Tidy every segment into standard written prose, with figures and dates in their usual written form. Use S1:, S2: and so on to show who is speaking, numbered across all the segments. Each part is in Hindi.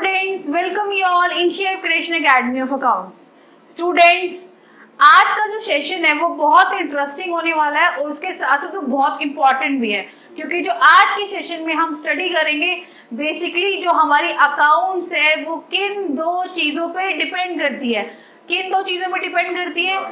S1: students, welcome you all in Shape Creation Academy of Accounts. Students, आज का जो सेशन है वो बहुत इंटरेस्टिंग होने वाला है और उसके साथ साथ तो बहुत इंपॉर्टेंट भी है, क्योंकि जो आज के सेशन में हम स्टडी करेंगे बेसिकली जो हमारी अकाउंट्स है वो किन दो चीजों पे डिपेंड करती है। किन दो चीजों पे डिपेंड करती है?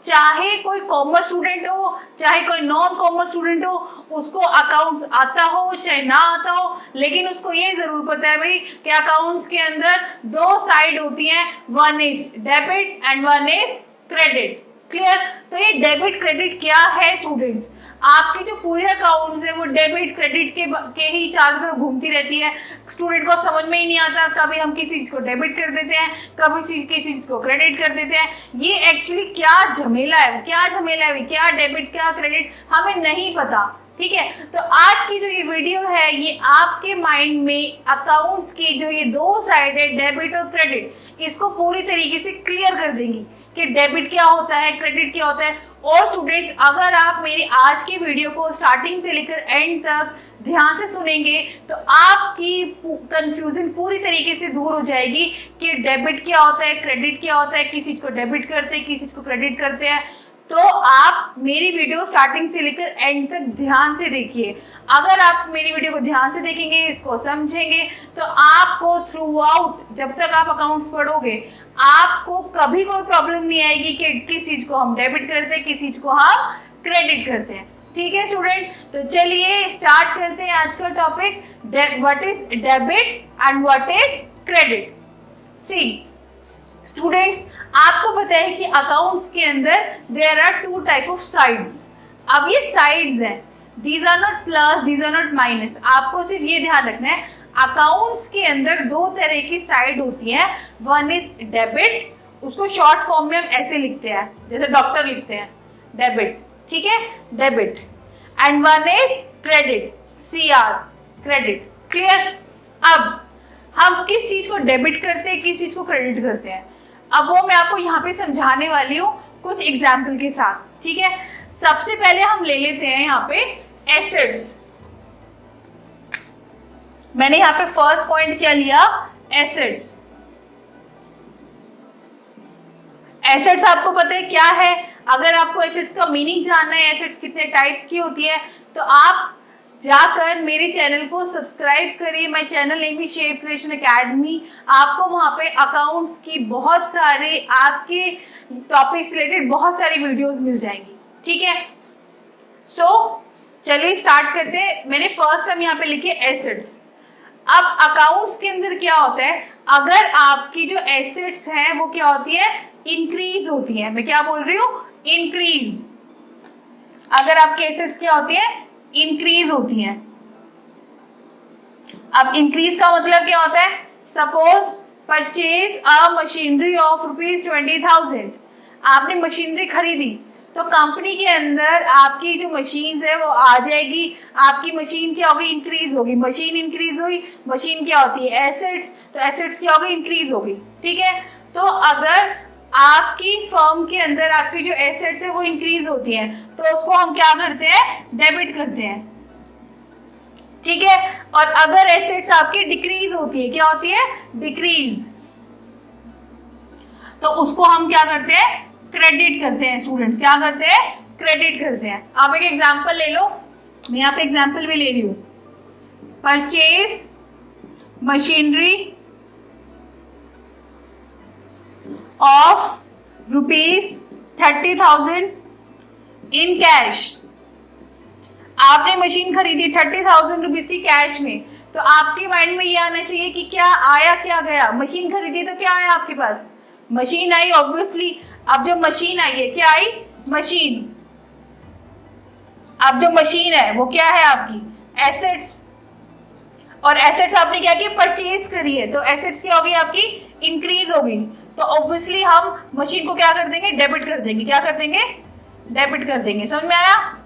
S1: चाहे कोई कॉमर्स स्टूडेंट हो चाहे कोई नॉन कॉमर्स स्टूडेंट हो, उसको अकाउंट्स आता हो चाहे ना आता हो, लेकिन उसको ये जरूर पता है भाई कि अकाउंट्स के अंदर दो साइड होती हैं, one is debit and one is credit. Clear? तो ये डेबिट क्रेडिट क्या है स्टूडेंट्स? आपके जो पूरे अकाउंट्स है वो डेबिट क्रेडिट के ही चारों तरफ घूमती रहती है। स्टूडेंट को समझ में ही नहीं आता, कभी हम किसी चीज को डेबिट कर देते हैं, कभी किसी चीज को क्रेडिट कर देते हैं। ये एक्चुअली क्या झमेला है, क्या डेबिट क्या क्रेडिट, हमें नहीं पता। ठीक है, तो आज की जो ये वीडियो है ये आपके माइंड में अकाउंट्स की जो ये दो साइड है डेबिट और क्रेडिट, इसको पूरी तरीके से क्लियर कर देंगी कि डेबिट क्या होता है, क्रेडिट क्या होता है। और स्टूडेंट्स, अगर आप मेरी आज की वीडियो को स्टार्टिंग से लेकर एंड तक ध्यान से सुनेंगे तो आपकी कंफ्यूजन पूरी तरीके से दूर हो जाएगी कि डेबिट क्या होता है, क्रेडिट क्या होता है, किसी चीज को डेबिट करते हैं, किसी चीज को क्रेडिट करते हैं। तो आप मेरी वीडियो स्टार्टिंग से लेकर एंड तक ध्यान से देखिए। अगर आप मेरी वीडियो को ध्यान से देखेंगे, इसको समझेंगे, तो आपको थ्रू आउट जब तक आप अकाउंट्स पढ़ोगे आपको कभी कोई प्रॉब्लम नहीं आएगी कि किस चीज को हम डेबिट करते हैं, किस चीज को हम क्रेडिट करते हैं। ठीक है स्टूडेंट, तो चलिए स्टार्ट करते हैं आज का topic, what is debit and what is credit. See students, आपको पता है कि अकाउंट्स के अंदर there are two type of sides. अब ये साइड्स हैं, these are not plus, these are not minus. आपको सिर्फ ये ध्यान रखना है, अकाउंट्स के अंदर दो तरह की साइड होती है। वन इज डेबिट, उसको शॉर्ट फॉर्म में हम ऐसे लिखते हैं जैसे डॉक्टर लिखते हैं, डेबिट। ठीक है, debit. And one is credit, CR, credit. Clear? अब हम किस चीज को डेबिट करते हैं, किस चीज को क्रेडिट करते हैं, अब वो मैं आपको यहाँ पे समझाने वाली हूँ कुछ एग्जाम्पल के साथ। ठीक है, सबसे पहले हम ले लेते हैं यहाँ पे एसेट्स। मैंने यहाँ पे फर्स्ट पॉइंट क्या लिया? एसेट्स। एसेट्स आपको पता है क्या है? अगर आपको एसेट्स का मीनिंग जानना है, एसेट्स कितने टाइप्स की होती है, तो आप जाकर मेरे चैनल को सब्सक्राइब करिए। माय चैनल नेम है शेप क्रिएशन एकेडमी। आपको वहां पे अकाउंट्स की बहुत सारे आपके टॉपिक से रिलेटेड बहुत सारी वीडियोस मिल जाएंगी। ठीक है, सो चलिए स्टार्ट करते हैं। मैंने फर्स्ट टाइम यहाँ पे लिखे एसेट्स। अब अकाउंट्स के अंदर क्या होता है, अगर आपकी जो एसेट्स हैं वो क्या होती है? इंक्रीज होती है। मैं क्या बोल रही हूँ? इंक्रीज। अगर आपकी एसेट्स क्या होती है? इंक्रीज होती हैं। अब इंक्रीज का मतलब क्या होता है? Suppose purchase a machinery of ₹20,000। आपने मशीनरी खरीदी तो कंपनी के अंदर आपकी जो मशीन है वो आ जाएगी। आपकी मशीन क्या होगी? इंक्रीज होगी। मशीन इंक्रीज हुई, मशीन क्या होती है? एसेट्स। तो एसेट्स क्या होगी? इंक्रीज होगी। ठीक है, तो अगर आपकी फर्म के अंदर आपकी जो एसेट्स है वो इंक्रीज होती हैं तो उसको हम क्या करते हैं? डेबिट करते हैं। ठीक है, और अगर एसेट्स आपकी डिक्रीज होती है, क्या होती है? डिक्रीज, तो उसको हम क्या करते हैं? क्रेडिट करते हैं। स्टूडेंट्स क्या करते हैं? क्रेडिट करते हैं। आप एक एग्जांपल ले लो, मैं यहाँ पे एग्जांपल भी ले रही हूं। Purchase machinery of ₹30,000 in cash. आपने मशीन खरीदी 30,000 रुपीज की कैश में, तो आपके माइंड में ये आना चाहिए कि क्या आया क्या गया। मशीन खरीदी तो क्या आया आपके पास? Machine I obviously. अब जो मशीन आई है क्या आई? मशीन। अब जो मशीन है वो क्या है आपकी? एसेट्स। और एसेट्स आपने क्या किया? परचेज करी है, तो एसेट्स क्या होगी आपकी? इंक्रीज होगी। तो ऑब्वियसली हम मशीन को क्या कर देंगे? डेबिट कर देंगे। क्या कर देंगे? डेबिट कर देंगे। समझ में आया?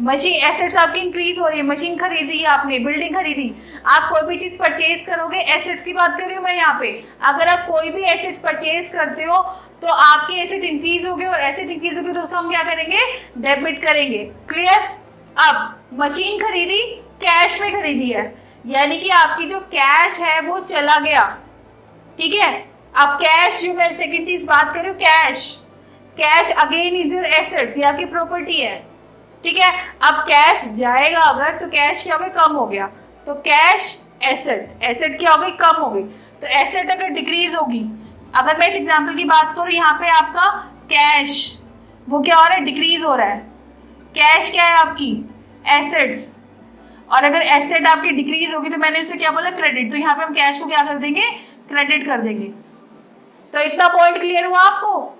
S1: मशीन एसेट्स आपकी इंक्रीज हो रही है, मशीन खरीदी आपने, बिल्डिंग खरीदी। आप कोई भी चीज परचेज करोगे, एसेट्स की बात कर रही हूँ मैं यहाँ पे। अगर आप कोई भी एसेट्स परचेज करते हो तो आपके एसेट इंक्रीज हो गए, और एसेट इंक्रीज हो गए तो उसको हम क्या करेंगे? डेबिट करेंगे। क्लियर? अब मशीन खरीदी, कैश में खरीदी है, यानी कि आपकी जो कैश है वो चला गया, ठीक है। अब कैश, जो मैं सेकंड चीज बात कर रही हूँ, cash, cash again is your assets, ये आपकी प्रॉपर्टी है, ठीक है। अब कैश जाएगा अगर, तो कैश क्या हो गया, कम हो गया, तो कैश एसेट, एसेट क्या हो गई, कम हो गई। तो एसेट अगर डिक्रीज होगी, अगर मैं इस एग्जांपल की बात करूं, यहाँ पे आपका कैश वो क्या हो रहा है, डिक्रीज हो रहा है। कैश क्या है आपकी, एसेट्स, और अगर एसेट आपकी डिक्रीज होगी तो मैंने इसे क्या बोला, क्रेडिट। तो यहाँ पे हम कैश को क्या कर देंगे, क्रेडिट कर देंगे। तो इतना पॉइंट क्लियर हुआ आपको?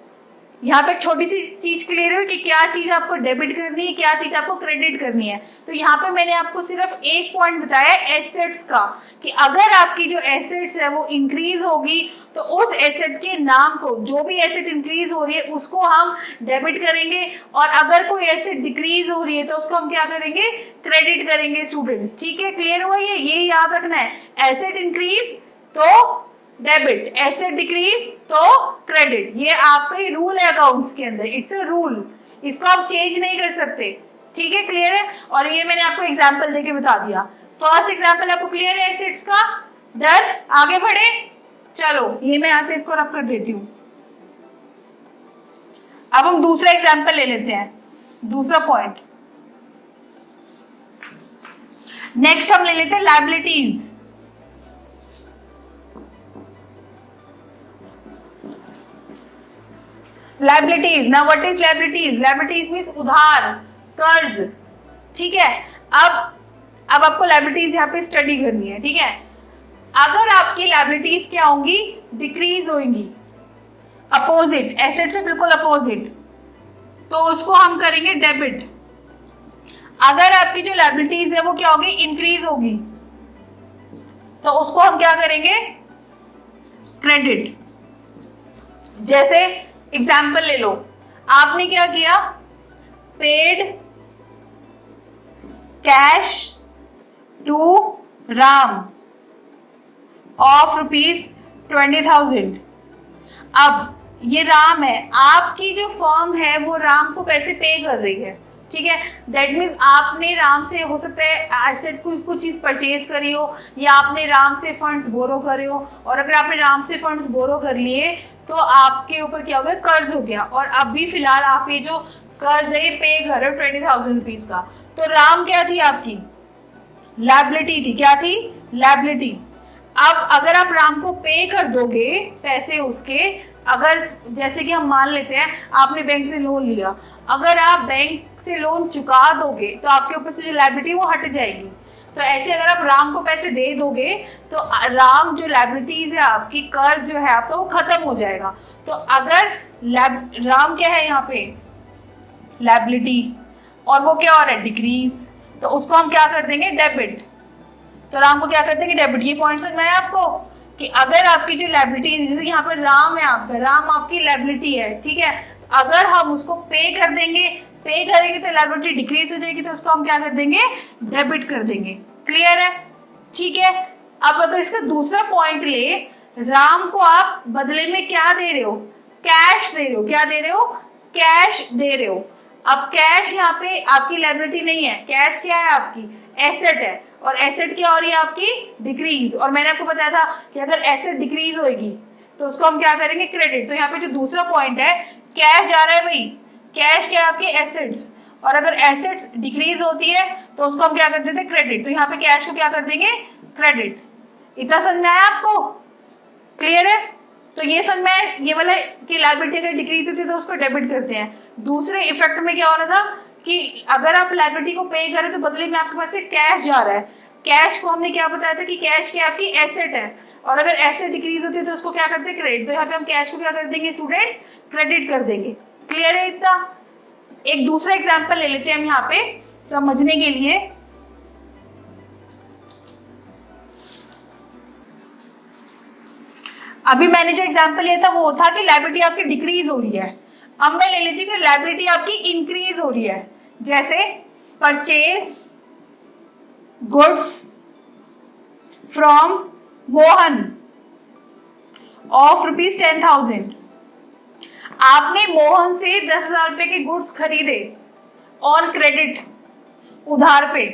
S1: यहाँ पे एक छोटी सी चीज क्लियर हुई कि क्या चीज आपको डेबिट करनी है, क्या चीज आपको क्रेडिट करनी है। तो यहाँ पे मैंने आपको सिर्फ एक पॉइंट बताया एसेट्स का, कि अगर आपकी जो एसेट्स है वो इंक्रीज होगी तो उस एसेट के नाम को, जो भी एसेट इंक्रीज हो रही है उसको हम डेबिट करेंगे, और अगर कोई एसेट डिक्रीज हो रही है तो उसको हम क्या करेंगे, क्रेडिट करेंगे स्टूडेंट्स। ठीक है, क्लियर हुआ? ये याद रखना है, एसेट इंक्रीज तो डेबिट, एसेट डिक्रीज तो क्रेडिट। ये आपका ही रूल है अकाउंट्स के अंदर, इट्स अ रूल, इसको आप चेंज नहीं कर सकते। ठीक है, क्लियर है? और ये मैंने आपको एग्जांपल देके बता दिया। फर्स्ट एग्जांपल आपको क्लियर है एसेट्स का? डन, आगे बढ़े। चलो ये मैं यहां से इसको रब कर देती हूं। अब हम दूसरा एग्जांपल ले लेते हैं, दूसरा पॉइंट। नेक्स्ट हम ले लेते हैं liabilities. Liabilities, now what is liabilities? Liabilities means उधार, कर्ज। ठीक है, अब आपको लायबिलिटीज यहाँ पे स्टडी करनी है। ठीक है, अगर आपकी लायबिलिटीज क्या होंगी, डिक्रीज होंगी, अपोजिट, एसेट से बिल्कुल अपोजिट, तो उसको हम करेंगे डेबिट। अगर आपकी जो लायबिलिटीज है वो क्या होगी, इंक्रीज होगी, तो उसको हम क्या करेंगे, क्रेडिट। जैसे एग्जाम्पल ले लो, आपने क्या किया, paid cash to Ram of ₹20,000। अब ये राम है, आपकी जो फर्म है वो राम को पैसे पे कर रही है। ठीक है, दैट मीन्स आपने राम से, हो सकता है एसेट कुछ चीज परचेज करी हो, या आपने राम से फंड्स बोरो करे हो, और अगर आपने राम से फंड्स बोरो कर लिए तो आपके ऊपर क्या हो गया, कर्ज हो गया, और अभी फिलहाल आप ये जो कर्ज है ये पे कर रहे हो ₹20,000 का। तो राम क्या थी आपकी, लायबिलिटी थी। क्या थी, लायबिलिटी। अब अगर आप राम को पे कर दोगे पैसे उसके, अगर जैसे कि हम मान लेते हैं आपने बैंक से लोन लिया, अगर आप बैंक से लोन चुका दोगे तो आपके ऊपर से जो लायबिलिटी वो हट जाएगी। तो ऐसे अगर आप राम को पैसे दे दोगे तो राम जो लायबिलिटीज है आपकी, कर्ज जो है आपका, वो खत्म हो जाएगा। तो अगर राम क्या है यहाँ पे, लायबिलिटी, और वो क्या हो रहा है, डिक्रीज, तो उसको हम क्या कर देंगे, डेबिट। तो राम को क्या कर देंगे, डेबिट। ये पॉइंट समझ में आया आपको कि अगर आपकी जो लायबिलिटी, जैसे यहाँ पर राम है आपका, राम आपकी लायबिलिटी है, ठीक है, अगर हम उसको पे कर देंगे, पे करेंगे तो लायबिलिटी डिक्रीज हो जाएगी, तो उसको हम क्या कर देंगे, डेबिट कर देंगे। क्लियर है? ठीक है। अब अगर इसका दूसरा पॉइंट ले, राम को आप बदले में क्या दे रहे हो, कैश दे रहे हो। क्या दे रहे हो, कैश दे रहे हो। अब कैश यहाँ पे आपकी लायबिलिटी नहीं है, कैश क्या है आपकी, एसेट है, और एसेट क्या हो रही है आपकी, डिक्रीज। और मैंने आपको बताया था कि अगर एसेट डिक्रीज होगी तो उसको हम क्या करेंगे, क्रेडिट। तो यहाँ पे जो दूसरा पॉइंट है, कैश जा रहा है भाई, कैश क्या है आपकी, एसेट्स, और अगर एसेट्स डिक्रीज होती है तो उसको हम क्या कर देते हैं, क्रेडिट। तो यहाँ पे कैश को क्या कर देंगे, क्रेडिट। इतना समझ में आया आपको? क्लियर है? तो ये समझ में आया, ये वाला कि लायबिलिटी अगर डिक्रीज होती है तो उसको डेबिट करते हैं। दूसरे इफेक्ट में क्या हो रहा था कि अगर आप लायबिलिटी को पे करें तो बदले में आपके पास से कैश जा रहा है। कैश को हमने क्या बताया था कि कैश क्या आपकी एसेट है, और अगर एसेट डिक्रीज होती है तो उसको क्या करते हैं, क्रेडिट। तो यहाँ पे हम कैश को क्या कर देंगे स्टूडेंट्स, क्रेडिट कर देंगे। क्लियर है इतना? एक दूसरा एग्जांपल ले लेते हैं हम यहाँ पे समझने के लिए। अभी मैंने जो एग्जांपल लिया था वो था कि लायबिलिटी आपकी डिक्रीज हो रही है। अब मैं ले लेती हूँ कि लायबिलिटी आपकी इंक्रीज हो रही है। जैसे purchase goods from Mohan of ₹10,000। आपने मोहन से 10,000 रुपए के गुड्स खरीदे ऑन क्रेडिट, उधार पे।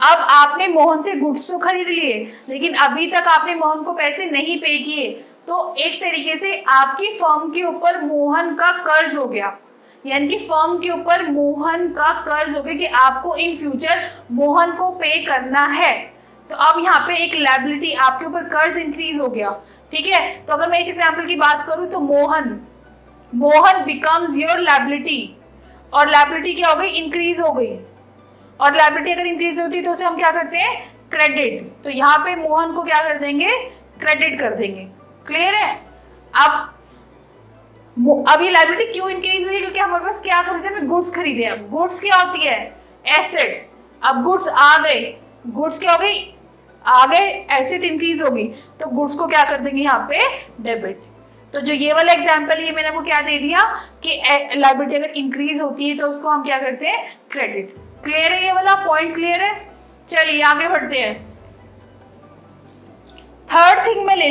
S1: अब आपने मोहन से गुड्स तो खरीद लिए, लेकिन अभी तक आपने मोहन को पैसे नहीं पे किए, तो एक तरीके से आपकी फर्म के ऊपर मोहन का कर्ज हो गया, यानी कि फर्म के ऊपर मोहन का कर्ज हो गया कि आपको इन फ्यूचर मोहन को पे करना है। तो अब यहाँ पे एक लायबिलिटी, आपके ऊपर कर्ज इंक्रीज हो गया, ठीक है। तो अगर मैं इस एग्जाम्पल की बात करूं तो मोहन बिकम्स योर लायबिलिटी, और लायबिलिटी क्या हो गई, इंक्रीज हो गई, और लायबिलिटी अगर इंक्रीज होती है तो उसे हम क्या करते हैं, क्रेडिट। तो यहाँ पे मोहन को क्या कर देंगे, क्रेडिट कर देंगे। क्लियर है। अब ये लायबिलिटी क्यों इंक्रीज हुई, क्योंकि हमारे पास क्या खरीदे, हमें गुड्स खरीदे। अब गुड्स क्या होती है, एसेट। अब गुड्स आ गए, गुड्स क्या हो गई, आ गए, एसेट इंक्रीज होगी, तो गुड्स को क्या कर देंगे यहाँ पे, डेबिट। तो जो ये वाला एग्जांपल है मैंने आपको क्या दे दिया कि लायबिलिटी अगर इंक्रीज होती है तो उसको हम क्या करते हैं, क्रेडिट। क्लियर है, ये वाला पॉइंट क्लियर है। चलिए आगे बढ़ते हैं। थर्ड थिंग मैं ले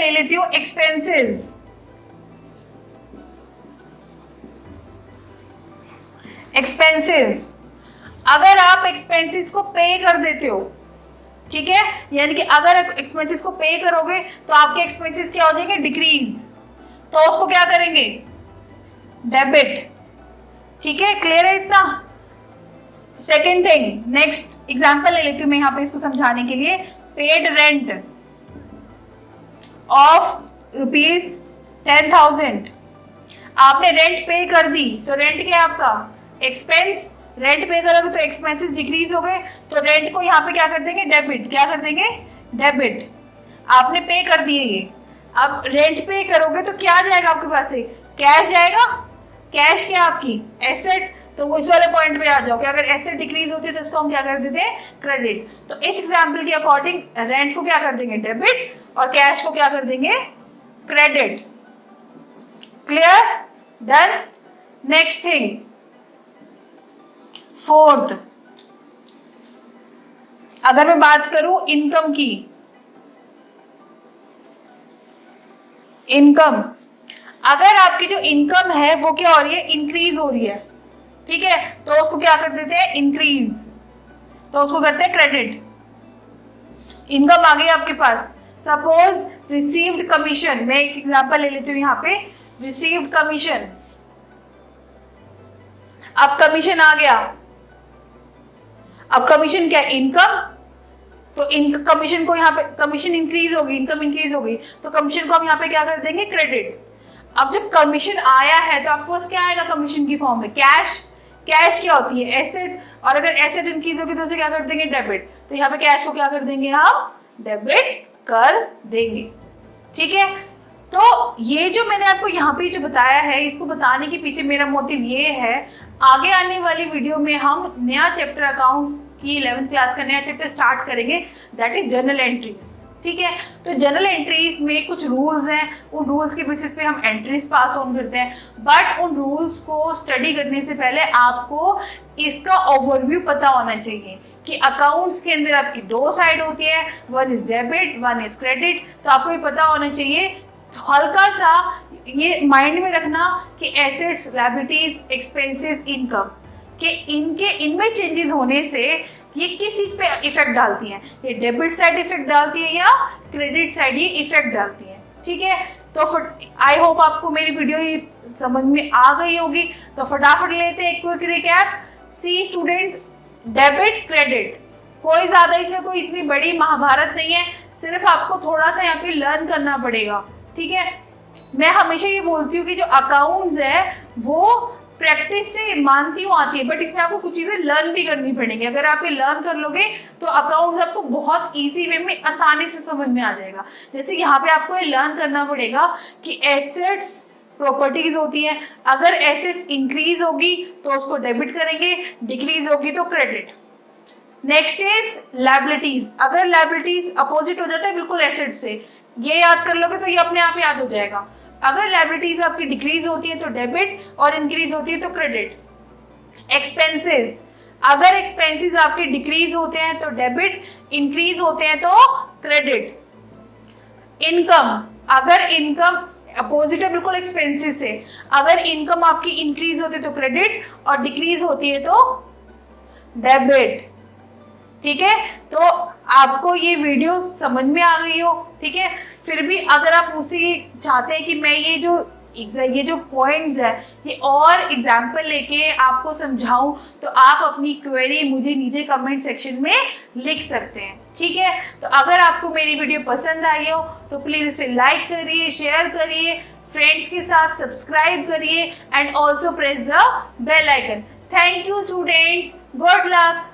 S1: लेती हूं, एक्सपेंसेस। अगर आप एक्सपेंसेस को पे कर देते हो, ठीक है, यानी कि अगर आप एक्सपेंसेस को पे करोगे तो आपके एक्सपेंसेस क्या हो जाएंगे, डिक्रीज, तो उसको क्या करेंगे, डेबिट। ठीक है, क्लियर है इतना। सेकेंड थिंग, नेक्स्ट एग्जांपल ले लेती हूँ मैं यहाँ पे इसको समझाने के लिए। पेड रेंट ऑफ ₹10,000, आपने रेंट पे कर दी, तो रेंट क्या है आपका, एक्सपेंस। रेंट पे करोगे तो एक्सपेंसेस डिक्रीज हो गए, तो रेंट को यहाँ पे क्या कर देंगे, डेबिट। क्या कर देंगे, डेबिट। आपने पे कर दिए ये, अब रेंट पे करोगे तो क्या जाएगा आपके पास से, कैश जाएगा। कैश क्या आपकी, एसेट। तो वो इस वाले पॉइंट पे आ जाओ कि अगर एसेट डिक्रीज होती है तो उसको हम क्या कर देते हैं, क्रेडिट। तो इस एग्जांपल के अकॉर्डिंग रेंट को क्या कर देंगे, डेबिट, और कैश को क्या कर देंगे, credit. Clear, done. Next thing, fourth, अगर मैं बात करूं इनकम की, इनकम, अगर आपकी जो इनकम है वो क्या हो रही है, इंक्रीज हो रही है, ठीक है, तो उसको क्या कर देते हैं, इंक्रीज, तो उसको करते हैं क्रेडिट। इनकम आ गई आपके पास। सपोज रिसीव्ड कमीशन, मैं एक एग्जांपल ले लेती हूँ यहाँ पे, रिसीव्ड कमीशन। अब कमीशन आ गया, अब कमीशन क्या, इनकम, तो कमीशन को यहाँ पे, कमीशन इंक्रीज होगी, इनकम इंक्रीज होगी, तो कमीशन को हम यहाँ पे क्या कर देंगे, क्रेडिट। अब जब कमीशन आया है तो आपके पास क्या आएगा कमीशन की फॉर्म में, कैश। कैश क्या होती है, एसेट, और अगर एसेट इंक्रीज होगी तो उसे क्या कर देंगे, डेबिट। तो यहाँ पे कैश को क्या कर देंगे, हम डेबिट कर देंगे। ठीक है, तो ये जो मैंने आपको यहाँ पे जो बताया है, इसको बताने के पीछे मेरा मोटिव ये है, आगे आने वाली वीडियो में हम नया चैप्टर अकाउंट्स की 11th क्लास का नया चैप्टर स्टार्ट करेंगे, दैट इज जर्नल एंट्रीज। ठीक है, तो जर्नल एंट्रीज में कुछ रूल्स हैं, उन रूल्स के बेसिस पे हम एंट्रीज पास ऑन करते हैं, बट उन रूल्स को स्टडी करने से पहले आपको इसका ओवरव्यू पता होना चाहिए कि अकाउंट्स के अंदर आपकी दो साइड होती है, one is debit, one is credit. तो आपको ये पता होना चाहिए, तो हल्का सा ये माइंड में रखना कि एसेट्स, लायबिलिटीज, एक्सपेंसेस, इनकम के इनमें चेंजेस होने से ये किस चीज पे इफेक्ट डालती हैं, ये डेबिट साइड इफेक्ट डालती है या क्रेडिट साइड ये इफेक्ट डालती है। ठीक है, तो आई होप आपको मेरी वीडियो ये समझ में आ गई होगी। तो फटाफट लेते हैं एक क्विक रिकैप। सी स्टूडेंट्स, डेबिट, क्रेडिट, कोई ज्यादा इसमें कोई इतनी बड़ी महाभारत नहीं है, सिर्फ आपको थोड़ा सा यहाँ पे लर्न करना पड़ेगा। ठीक है, मैं हमेशा ये बोलती हूँ कि जो अकाउंट्स है वो प्रैक्टिस से मानती हूँ आती है, बट इसमें आपको कुछ चीजें लर्न भी करनी पड़ेंगी। अगर आप ये लर्न कर लोगे तो अकाउंट्स आपको बहुत इजी वे में आसानी से समझ में आ जाएगा। जैसे यहाँ पे आपको ये लर्न करना पड़ेगा कि एसेट्स प्रॉपर्टीज होती हैं, अगर एसेट्स इंक्रीज होगी तो उसको डेबिट करेंगे, डिक्रीज होगी तो क्रेडिट। नेक्स्ट इज लायबिलिटीज, अगर लायबिलिटीज अपोजिट हो जाता है बिल्कुल एसेट से, ये याद कर लोगे तो ये अपने आप याद हो जाएगा। अगर लायबिलिटीज आपकी डिक्रीज होती है तो डेबिट और इंक्रीज होती है तो क्रेडिट। एक्सपेंसेस, अगर एक्सपेंसेस आपके डिक्रीज होते हैं तो डेबिट, इंक्रीज होते हैं तो क्रेडिट। इनकम, अगर इनकम अपोजिट है बिल्कुल एक्सपेंसेस से। अगर इनकम आपकी इंक्रीज होती है तो क्रेडिट और डिक्रीज होती है तो डेबिट। ठीक है, तो आपको ये वीडियो समझ में आ गई हो। ठीक है, फिर भी अगर आप उसी चाहते हैं कि मैं ये जो पॉइंट्स है ये और एग्जाम्पल लेके आपको समझाऊं, तो आप अपनी क्वेरी मुझे नीचे कमेंट सेक्शन में लिख सकते हैं। ठीक है, तो अगर आपको मेरी वीडियो पसंद आई हो तो प्लीज इसे लाइक करिए, शेयर करिए, फ्रेंड्स के साथ सब्सक्राइब करिए and also press the bell icon. Thank you students, good luck.